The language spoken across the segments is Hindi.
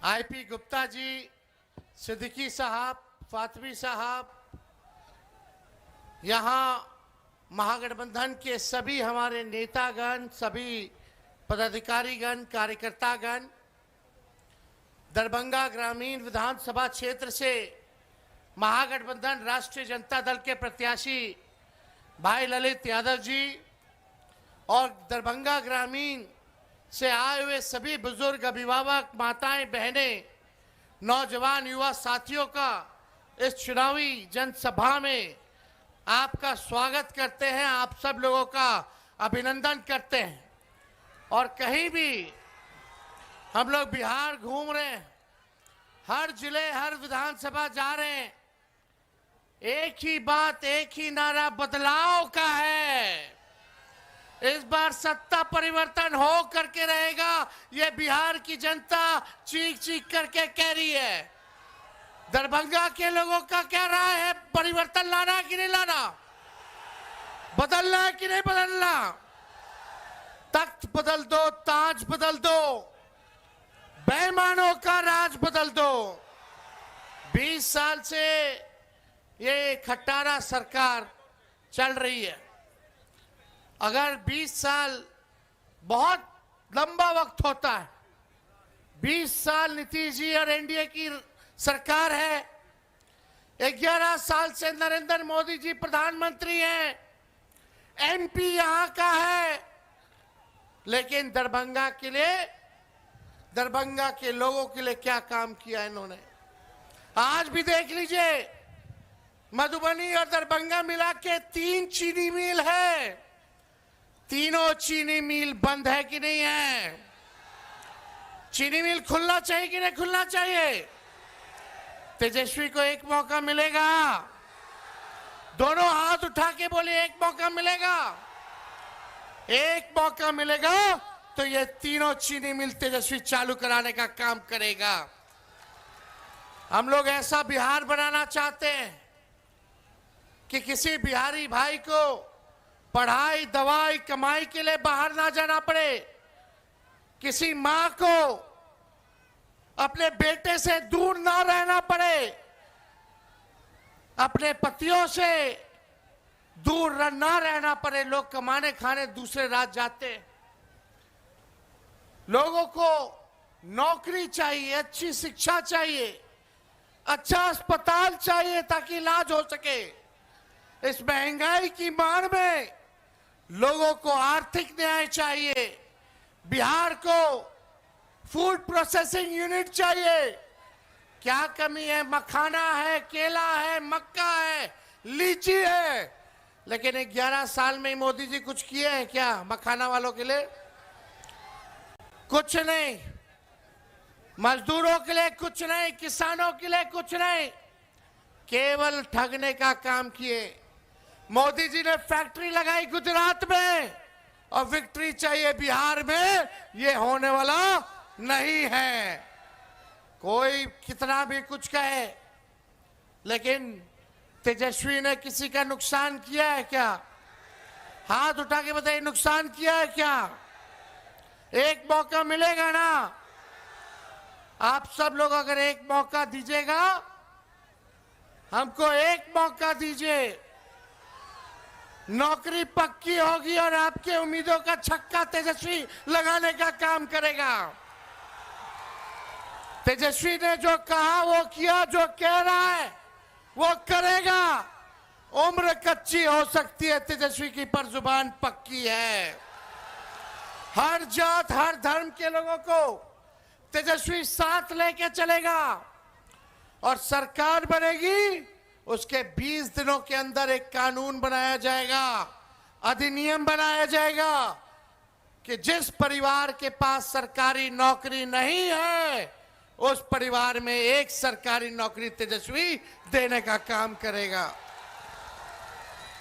आईपी गुप्ता जी, सिद्दीकी साहब, फातमी साहब, यहाँ महागठबंधन के सभी हमारे नेतागण, सभी पदाधिकारीगण, कार्यकर्तागण, दरभंगा ग्रामीण विधानसभा क्षेत्र से महागठबंधन राष्ट्रीय जनता दल के प्रत्याशी भाई ललित यादव जी और दरभंगा ग्रामीण से आए हुए सभी बुजुर्ग, अभिभावक, माताएं, बहनें, नौजवान, युवा साथियों का इस चुनावी जनसभा में आपका स्वागत करते हैं। आप सब लोगों का अभिनंदन करते हैं। और कहीं भी हम लोग बिहार घूम रहे हैं, हर जिले, हर विधानसभा जा रहे हैं, एक ही बात, एक ही नारा बदलाव का है। इस बार सत्ता परिवर्तन हो करके रहेगा, ये बिहार की जनता चीख चीख करके कह रही है। दरभंगा के लोगों का क्या राय है? परिवर्तन लाना है कि नहीं लाना? बदलना है कि नहीं बदलना? तख्त बदल दो, ताज बदल दो, बेईमानों का राज बदल दो। 20 साल से ये खट्टारा सरकार चल रही है। अगर 20 साल बहुत लंबा वक्त होता है, 20 साल नीतीश जी और एनडीए की सरकार है, 11 साल से नरेंद्र मोदी जी प्रधानमंत्री हैं, एमपी यहां का है, लेकिन दरभंगा के लिए, दरभंगा के लोगों के लिए क्या काम किया इन्होंने? आज भी देख लीजिए, मधुबनी और दरभंगा मिला के 3 चीनी मिल है। तीनों चीनी मिल बंद है कि नहीं है? चीनी मिल खुलना चाहिए कि नहीं खुलना चाहिए? तेजस्वी को एक मौका मिलेगा। दोनों हाथ उठा के बोले, एक मौका मिलेगा। एक मौका मिलेगा तो ये तीनों चीनी मिल तेजस्वी चालू कराने का काम करेगा। हम लोग ऐसा बिहार बनाना चाहते हैं कि किसी बिहारी भाई को पढ़ाई, दवाई, कमाई के लिए बाहर ना जाना पड़े, किसी मां को अपने बेटे से दूर ना रहना पड़े, अपने पतियों से दूर ना रहना पड़े। लोग कमाने खाने दूसरे राज्य जाते हैं। लोगों को नौकरी चाहिए, अच्छी शिक्षा चाहिए, अच्छा अस्पताल चाहिए ताकि इलाज हो सके। इस महंगाई की मार में लोगों को आर्थिक न्याय चाहिए। बिहार को फूड प्रोसेसिंग यूनिट चाहिए। क्या कमी है? मखाना है, केला है, मक्का है, लीची है, लेकिन 11 साल में मोदी जी कुछ किए हैं क्या मखाना वालों के लिए? कुछ नहीं। मजदूरों के लिए कुछ नहीं, किसानों के लिए कुछ नहीं, केवल ठगने का काम किए। मोदी जी ने फैक्ट्री लगाई गुजरात में और विक्ट्री चाहिए बिहार में, ये होने वाला नहीं है। कोई कितना भी कुछ कहे, लेकिन तेजस्वी ने किसी का नुकसान किया है क्या? हाथ उठा के बताइए, नुकसान किया है क्या? एक मौका मिलेगा ना? आप सब लोग अगर एक मौका दीजिएगा, हमको एक मौका दीजिए, नौकरी पक्की होगी और आपके उम्मीदों का छक्का तेजस्वी लगाने का काम करेगा। तेजस्वी ने जो कहा वो किया, जो कह रहा है वो करेगा। उम्र कच्ची हो सकती है तेजस्वी की, पर जुबान पक्की है। हर जात, हर धर्म के लोगों को तेजस्वी साथ लेके चलेगा और सरकार बनेगी। उसके 20 दिनों के अंदर एक कानून बनाया जाएगा, अधिनियम बनाया जाएगा कि जिस परिवार के पास सरकारी नौकरी नहीं है, उस परिवार में एक सरकारी नौकरी तेजस्वी देने का काम करेगा।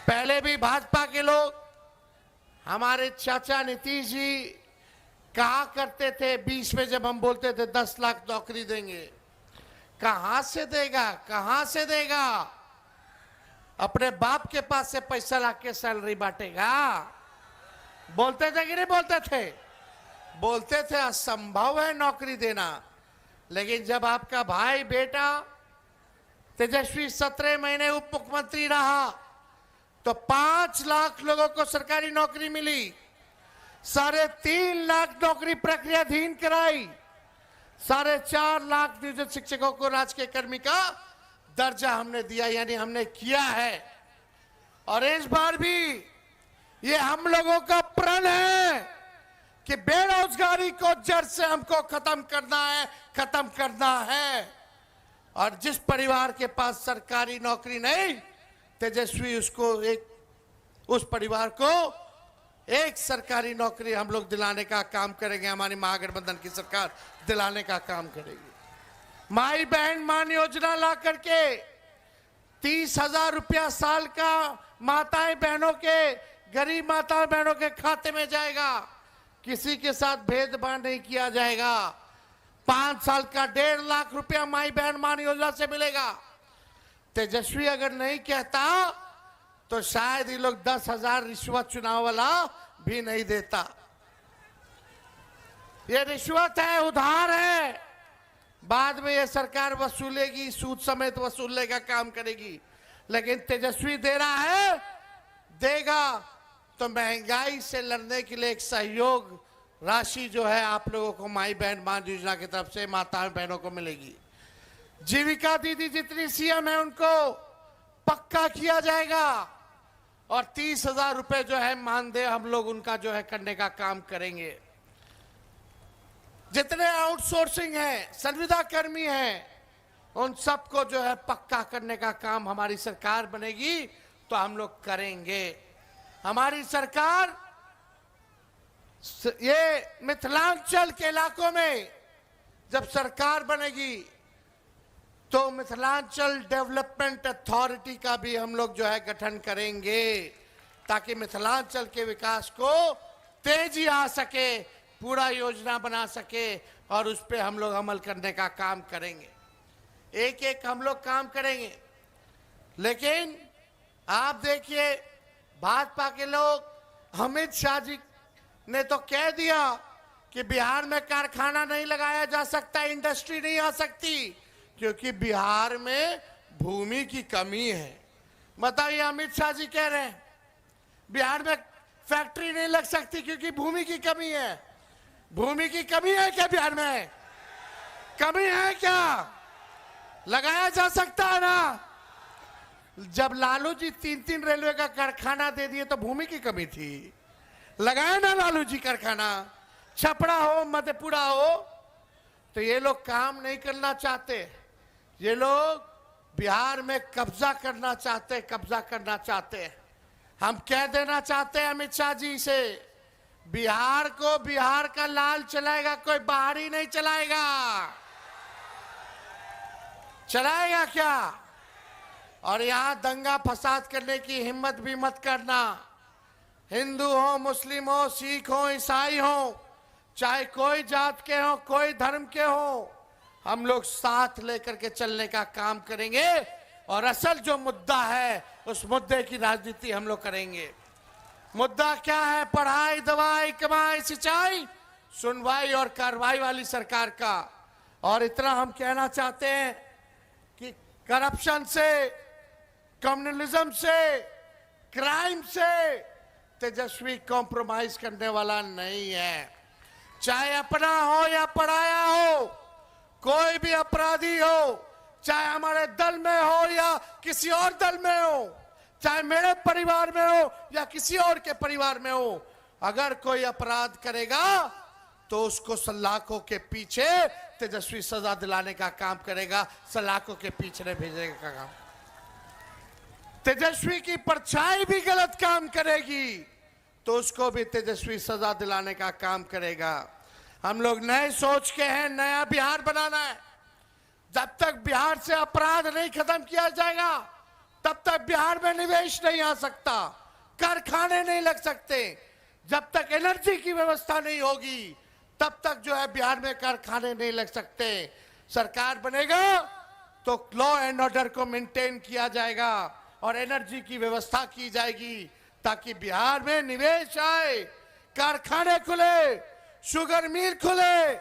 पहले भी भाजपा के लोग, हमारे चाचा नीतीश जी कहा करते थे, 20 में जब हम बोलते थे 10 लाख नौकरी देंगे, कहां से देगा, कहां से देगा? अपने बाप के पास से पैसा लाके सैलरी बांटेगा? बोलते थे कि नहीं बोलते थे? बोलते थे असंभव है नौकरी देना। लेकिन जब आपका भाई बेटा तेजस्वी 17 महीने उप मुख्यमंत्री रहा तो 5 लाख लोगों को सरकारी नौकरी मिली, 3.5 लाख नौकरी प्रक्रियाधीन कराई, 4.5 लाख नियोजित शिक्षकों को राजकीय कर्मी का दर्जा हमने दिया, यानी हमने किया है। और इस बार भी ये हम लोगों का प्रण है कि बेरोजगारी को जड़ से हमको खत्म करना है। और जिस परिवार के पास सरकारी नौकरी नहीं, तेजस्वी उस परिवार को एक सरकारी नौकरी हम लोग दिलाने का काम करेंगे। हमारी महागठबंधन की सरकार दिलाने का काम करेगी। माई बहन मान योजना ला करके 30,000 रुपया साल का गरीब माताएं बहनों के खाते में जाएगा। किसी के साथ भेदभाव नहीं किया जाएगा। 5 साल का 1.5 लाख रुपया माई बहन मान योजना से मिलेगा। तेजस्वी अगर नहीं कहता तो शायद ये लोग 10,000 रिश्वत चुनाव वाला भी नहीं देता। ये रिश्वत है, उधार है, बाद में ये सरकार वसूलेगी, सूद समेत वसूलने का काम करेगी। लेकिन तेजस्वी दे रहा है, देगा तो महंगाई से लड़ने के लिए एक सहयोग राशि जो है आप लोगों को माई बहन मान योजना की तरफ से माता बहनों को मिलेगी। जीविका दीदी जितनी सीएम है उनको पक्का किया जाएगा और 30,000 रुपए जो है मानदेय हम लोग उनका जो है करने का काम करेंगे। जितने आउटसोर्सिंग है, संविदा कर्मी हैं, उन सबको जो है पक्का करने का काम हमारी सरकार बनेगी तो हम लोग करेंगे। हमारी सरकार ये मिथिलांचल के इलाकों में जब सरकार बनेगी तो मिथिलांचल डेवलपमेंट अथॉरिटी का भी हम लोग जो है गठन करेंगे ताकि मिथिलांचल के विकास को तेजी आ सके, पूरा योजना बना सके और उस पर हम लोग अमल करने का काम करेंगे। एक एक हम लोग काम करेंगे। लेकिन आप देखिए भाजपा के लोग, अमित शाह जी ने तो कह दिया कि बिहार में कारखाना नहीं लगाया जा सकता, इंडस्ट्री नहीं आ सकती क्योंकि बिहार में भूमि की कमी है। बताइए, अमित शाह जी कह रहे हैं बिहार में फैक्ट्री नहीं लग सकती क्योंकि भूमि की कमी है। भूमि की कमी है क्या बिहार में? कमी है क्या? लगाया जा सकता है ना। जब लालू जी 3-3 रेलवे का कारखाना दे दिए तो भूमि की कमी थी, लगाया ना लालू जी कारखाना। छपरा हो, मधेपुरा हो, तो ये लोग काम नहीं करना चाहते। ये लोग बिहार में कब्जा करना चाहते हैं। हम कह देना चाहते हैं अमित शाह जी से, बिहार को बिहार का लाल चलाएगा, कोई बाहरी नहीं चलाएगा। चलाएगा क्या? और यहां दंगा फसाद करने की हिम्मत भी मत करना। हिंदू हो, मुस्लिम हो, सिख हो, ईसाई हो, चाहे कोई जात के हो, कोई धर्म के हो, हम लोग साथ लेकर के चलने का काम करेंगे और असल जो मुद्दा है उस मुद्दे की राजनीति हम लोग करेंगे। मुद्दा क्या है? पढ़ाई, दवाई, कमाई, सिंचाई, सुनवाई और कार्रवाई वाली सरकार का। और इतना हम कहना चाहते हैं कि करप्शन से, कम्युनलिज्म से, क्राइम से तेजस्वी कॉम्प्रोमाइज करने वाला नहीं है। चाहे अपना हो या पराया हो, कोई भी अपराधी हो, चाहे हमारे दल में हो या किसी और दल में हो, चाहे मेरे परिवार में हो या किसी और के परिवार में हो, अगर कोई अपराध करेगा तो उसको सलाखों के पीछे तेजस्वी सजा दिलाने का काम करेगा, सलाखों के पीछे भेजने का काम। तेजस्वी की परछाई भी गलत काम करेगी तो उसको भी तेजस्वी सजा दिलाने का काम करेगा। हम लोग नए सोच के हैं, नया बिहार बनाना है। जब तक बिहार से अपराध नहीं खत्म किया जाएगा तब तक बिहार में निवेश नहीं आ सकता, कारखाने नहीं लग सकते। जब तक एनर्जी की व्यवस्था नहीं होगी तब तक जो है बिहार में कारखाने नहीं लग सकते। सरकार बनेगा तो लॉ एंड ऑर्डर को मेंटेन किया जाएगा और एनर्जी की व्यवस्था की जाएगी ताकि बिहार में निवेश आए, कारखाने खुले, शुगर मिल खुले,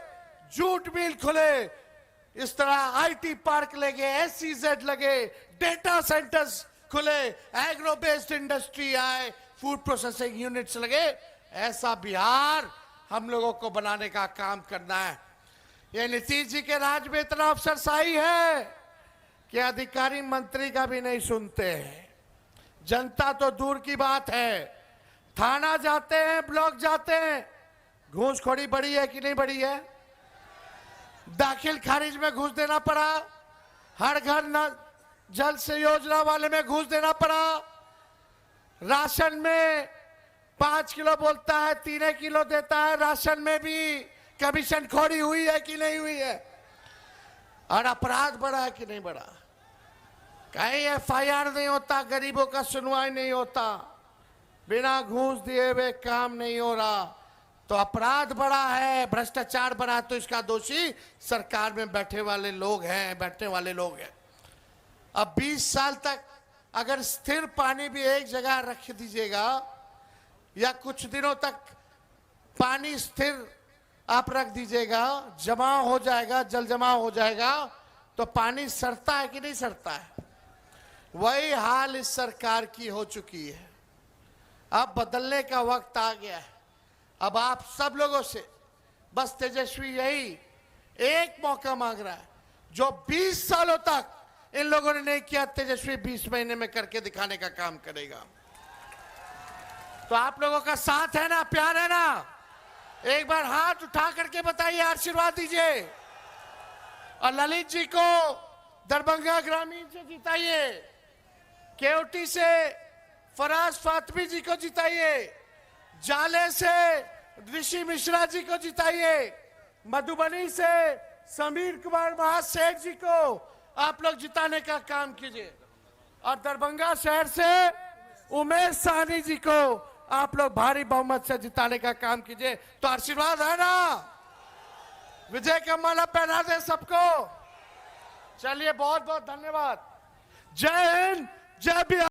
जूट मिल खुले, इस तरह आईटी पार्क लगे, SEZ लगे, डेटा सेंटर्स खुले, एग्रो बेस्ड इंडस्ट्री आए, फूड प्रोसेसिंग यूनिट्स लगे। ऐसा बिहार हम लोगों को बनाने का काम करना है। ये नीतीश जी के राज में इतना अफसरशाही है कि अधिकारी मंत्री का भी नहीं सुनते हैं। जनता तो दूर की बात है, थाना जाते हैं, ब्लॉक जाते हैं, घूसखोरी बढ़ी है कि नहीं बढ़ी है? दाखिल खारिज में घूस देना पड़ा, हर घर न जल से योजना वाले में घूस देना पड़ा, राशन में 5 किलो बोलता है 3 किलो देता है, राशन में भी कमीशन खोरी हुई है कि नहीं हुई है? और अपराध बढ़ा है कि नहीं बढ़ा? कहीं FIR नहीं होता, गरीबों का सुनवाई नहीं होता, बिना घूस दिए हुए काम नहीं हो रहा, तो अपराध बढ़ा है, भ्रष्टाचार बढ़ा, तो इसका दोषी सरकार में बैठने वाले लोग हैं। अब 20 साल तक अगर स्थिर पानी भी एक जगह रख दीजिएगा या कुछ दिनों तक पानी स्थिर आप रख दीजिएगा, जमा हो जाएगा, जल जमा हो जाएगा, तो पानी सड़ता है कि नहीं सड़ता है? वही हाल इस सरकार की हो चुकी है। अब बदलने का वक्त आ गया है। अब आप सब लोगों से बस तेजस्वी यही एक मौका मांग रहा है, जो 20 सालों तक इन लोगों ने नहीं किया, तेजस्वी 20 महीने में करके दिखाने का काम करेगा। तो आप लोगों का साथ है ना, प्यार है ना? एक बार हाथ उठा करके बताइए, आशीर्वाद दीजिए। और ललित जी को दरभंगा ग्रामीण से जिताइए, केवटी से फराज फातमी जी को जिताइए, जाले से ऋषि मिश्रा जी को जिताइए, मधुबनी से समीर कुमार महासेठ जी को आप लोग जिताने का काम कीजिए, और दरभंगा शहर से उमेश साहनी जी को आप लोग भारी बहुमत से जिताने का काम कीजिए। तो आशीर्वाद है ना? विजय का माला पहना दे सबको। चलिए, बहुत बहुत धन्यवाद। जय हिंद, जय बिहार।